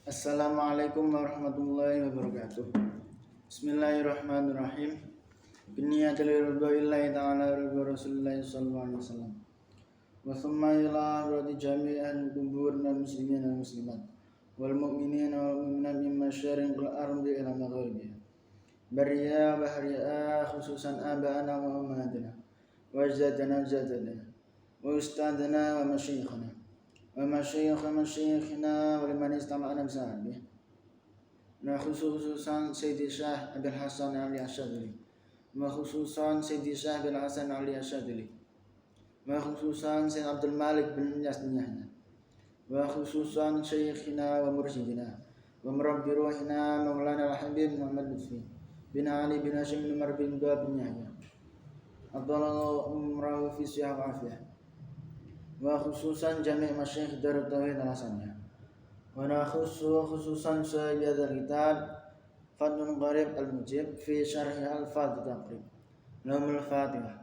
Assalamualaikum warahmatullahi wabarakatuh. Bismillahirrahmanirrahim. Biniyatil ridwa'illahi ta'ala ridwa Rasulillahi sallallahu alaihi wasallam. Wa thumma ila hadrati jami'an kubur muslimin wal muslimat wal mu'minin wal mu'minat min masyariqil ardi ila magharibiha. Barriya bahriya khususan aba'ana wa ummahatina wa ajdadana wa ustadana wa masyayikhana wa masyayikh masyayikhina wa liman istama'ana bisabih. Nah khususan Sayyidi Syekh Abdul Hasan Ali Asyadili, wa khususan Sayyidi Syekh Abdul Hasan Ali Asyadili, wa khususan Sayyid Abdul Malik bin Yahya, wa khususan Syekhina wa Mursyidina wa Murabbi Ruhina Maulana Al-Habib Muhammad Lutfi bin Ali bin Hashim bin Umar bin Dua bin Yahya Abdullah umrahu fi sihah wa afiyah, wa khususan Jami' Masyayikh Darut Tauhid Al-Hasaniyah, wa khususan Sayyid Al-Kitab Fadlun Qarib Al-Mujib fi Syarhi Al-Fadl Taqrib Lahumul Fatihah.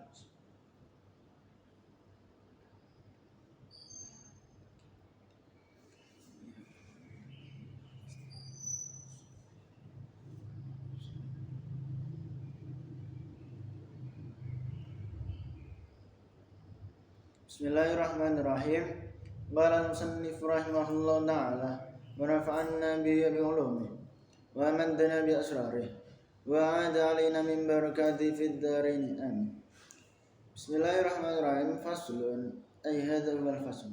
Bismillahirrahmanirrahim. Qala al-musannif rahimahullah ta'ala wa nafa'anna bihi bi ulumihi wa amdana bi asrarihi wa aada alaina min barakati fid dharain amin. Bismillahirrahmanirrahim. Faslun ay hadha huwa al-fasl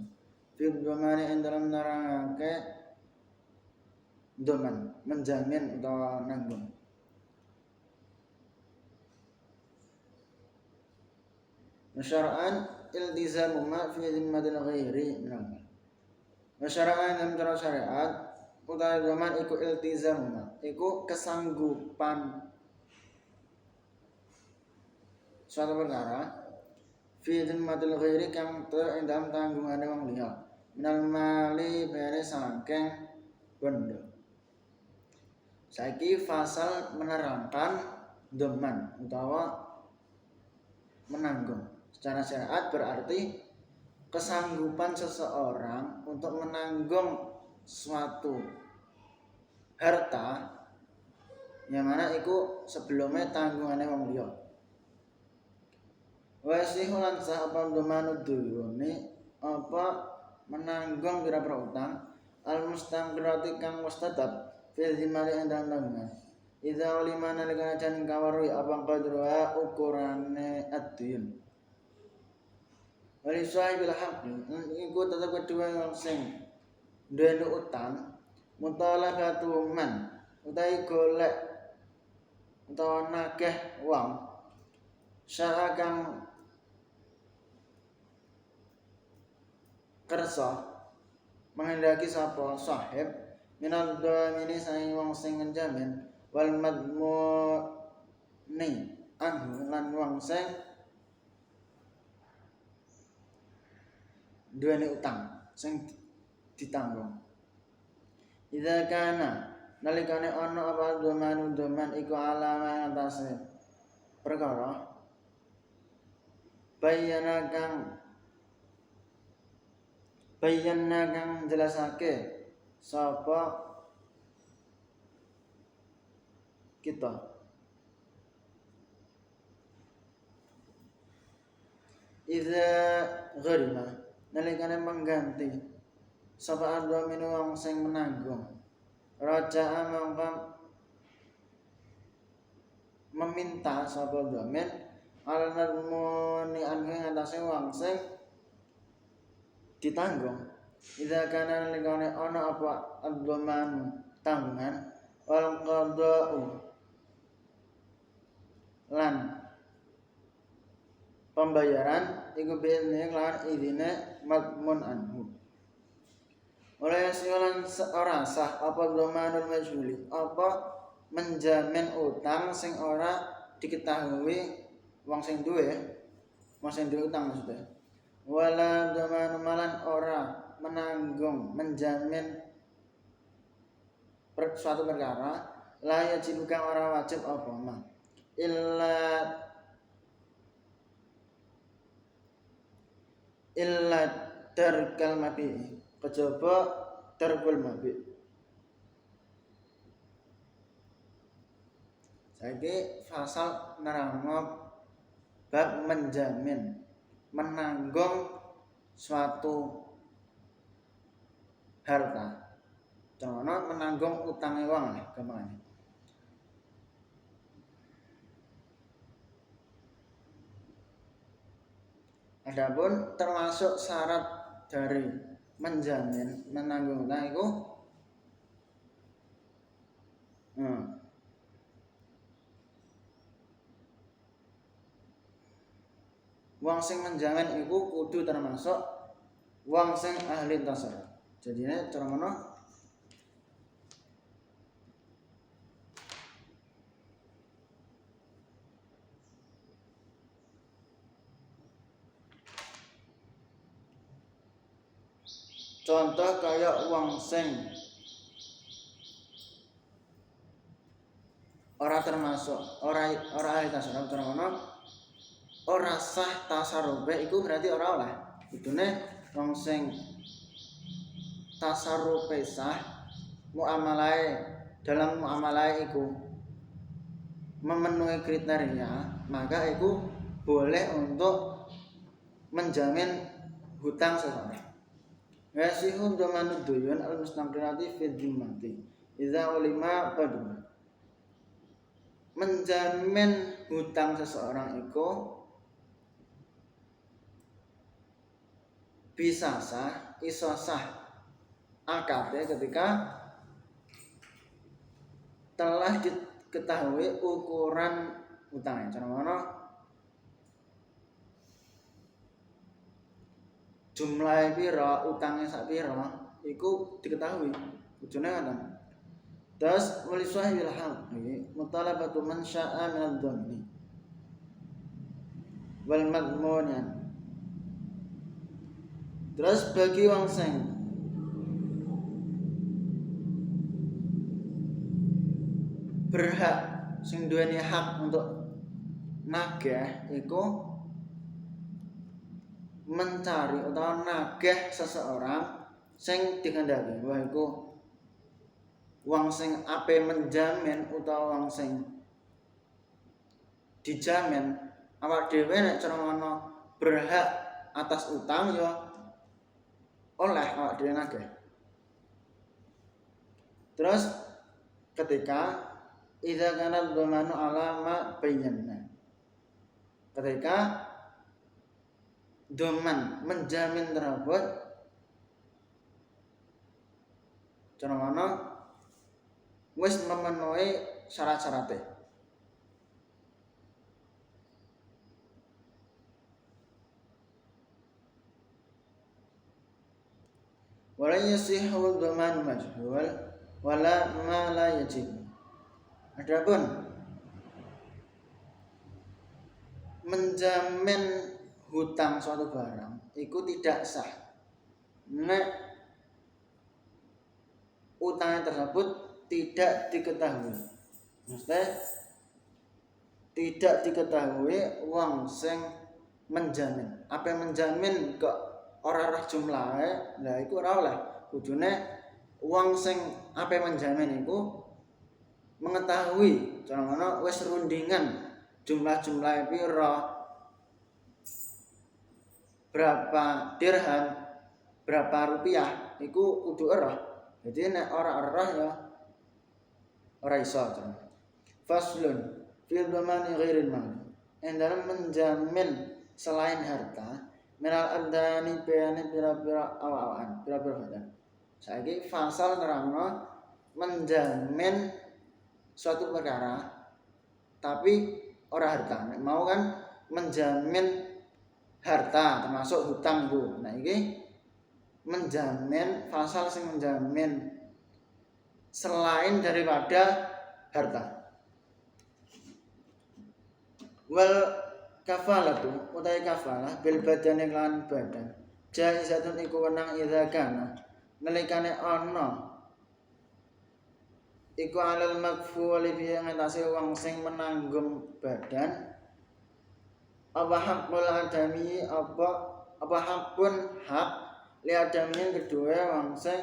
fi dhamani dalam nerangake dhaman menjamin atau nanggung. Masyara'an iltizamu ma fi zimmatil ghairi minal. Masyara'an dalam cara syariat utawi dhaman iku iltizamu ma iku kesanggupan suatu perkara fi zimmatil ghairi kang dalam tanggungane wong liya minal mali bere saking bondo. Saiki fasal menerangkan dhaman utawa menanggung. Secara syariat berarti kesanggupan seseorang untuk menanggung suatu harta yang mana itu sebelumnya tanggungannya wong liya. Wa sihu lan sah apa dhamanud duyuni apa menanggung pira-pira utang al mustaqirati kang mustadab fil zimali ing dalam tanggungan. Idza ulima nalika jan kawaruhi apa qadruha ukurane ad-diyun. Wali sahibil haqqi iku tetep kedua wong sing duweni utang mutalabatu man utawi golek utawa nakeh wong sya'a kang kersa menghendaki sapa sahib minal dhamini saing wong sing njamin wal madmuni anhu lan wong sing duweni utang sing ditanggung. Idza kana nalikane ana apa dhaman iku alama atase perkara bayyana kang jelasake sapa kita idza gharima nalikane mengganti sapa adwa minu wong sing menanggung raja'a mongko meminta sapa dhamin al nadmuni anhu atase wong sing ditanggung. Idza kana nalikane ana apa adwaman tanggungan wal qada'u lan pembayaran iku bi'ilni lan idine madmun anhu. Oleh silan ora sah apa dhamanul majhuli apa menjamin utang sing ora diketahui wong sing duwe utang maksudnya. Wala dhamanu malan ora menanggung menjamin suatu perkara la yajib kang ora wajib apa ma illa darkal mabi kejaba darkul mabi Saiki fasal nerangno bab menjamin menanggung suatu harta. Contohnya menanggung utangnya wong lah gampangane. Adapun termasuk syarat dari menjamin menanggung utang itu wong sing menjamin iku kudu termasuk wong sing ahli tasarruf. Jadine cara ngono contoh kaya wong sing ora termasuk ora ahli tasarruf cara ngono ora sah tasarrufe iku berarti ora oleh. Kudune wong sing tasarrufe sah muamalahe dalam muamalahe iku memenuhi kriteria, maka itu boleh untuk menjamin hutang seseorang. Yasihu dhamanu duyun al-mustaqirati fi dhimmati idza ulima qadru. Menjamin hutang seseorang itu bisa sah, iso sah akadnya ketika telah diketahui ukuran hutangnya. Contohnya jumlah piro, utangnya sak piro, iku diketahui. Ujune ngoten. Terus wali sahibil hal, mutalabatu man syaa min ad-dhamini wal madmunan. Terus bagi wong sing berhak sing duweni hak untuk nagih iku mencari atau nagih seseorang sing dikehendaki. Wah iku wong sing ape menjamin utawa wong sing dijamin awak dhewe nek cara ngono berhak atas utang ya oleh awak dhewe nagih. Terus ketika idza kana dhamanu alama bayyana. Ketika dhaman menjamin tersebut cara ngono wis memenuhi syarat-syaratnya. Wala yasihu dhaman majhul wala ma la yajib. Adapun menjamin hutang suatu barang itu tidak sah nek utangnya tersebut tidak diketahui. Maksudnya tidak diketahui wong sing menjamin. Apa yang menjamin kok ora roh jumlahe, lah iku ora oleh. Kudune wong sing apa menjamin iku mengetahui cara ngono wis rundingan jumlah-jumlahe pira, berapa dirham, berapa rupiah iku kudu ero. Jadi nek ora ero ya ora iso. Faslun fi dhamani ghairil mal. Dalam menjamin selain harta minal abdani bayani pira-pira awaan, pira-pira badan. Saiki fasal nerangno menjamin suatu perkara tapi ora harta. Nek mau kan menjamin harta termasuk hutang Bu. Nah iki menjamin fasal sing menjamin selain daripada harta. Wal kafalatu utai kafalah bil badani lan badan. Jaizatun iku wenang idza kana nalikane ana iku alal makfuli bi ngatasi wong sing menanggung badan apa hakul adami apa hakun hak li adami kedua wong sing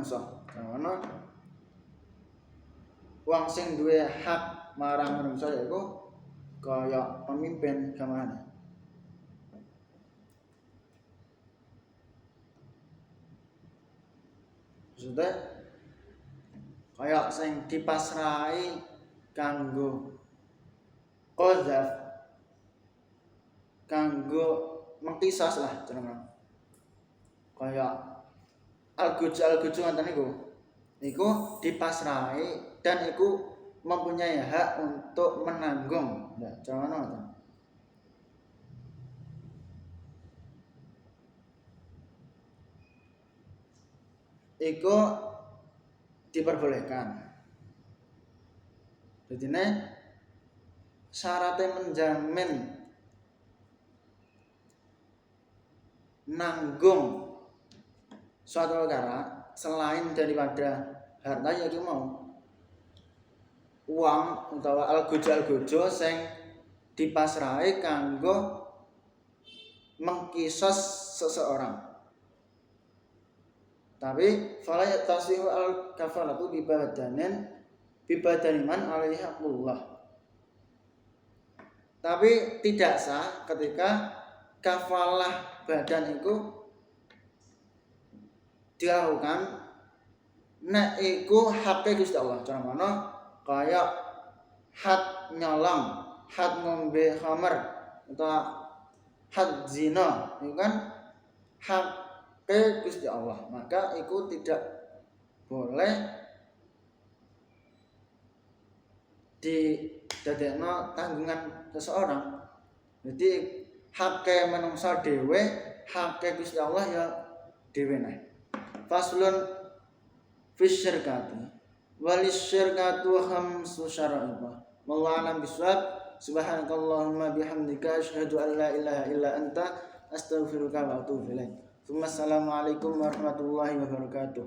menungso. Ana wong sing duwe hak marang menungso yaiku kaya pemimpin gamane. Maksudnya kaya sing dipasrahi kanggo qadzaf, kanggo mengkisas lah jenenge. Kaya al-guju ngoten niku dipasrahi dan iku mempunyai hak untuk menanggung. Nah, cara ngoten. Iku diperbolehkan. Jadi syaratnya menjamin nanggung suatu perkara selain daripada harta yaitu mau uang utawa algojo sing dipasrahi kanggo mengkisos seseorang. Tapi fala yatasihu al-kafalatu bibadaniman alaihi haqqullah. Tapi tidak sah ketika kafalah badan itu dilakukan nek iku hake Gusti Allah. Contohnya kaya had nyolong, had ngombe khamar atau had zina, itu kan hak Gusti Allah, maka itu tidak boleh didadekno tanggungan seseorang. Jadi hak manungsa dhewe, hak Gusti Allah ya dhewe neh. Faslun fi syirkati walis syirkatu khamsu syara'ibah. Wallahu a'lam bishawab. Subhanakallahumma bihamdika asyhadu an la ilaha illa anta astaghfiruka wa atubu ilaik. Assalamualaikum warahmatullahi wabarakatuh.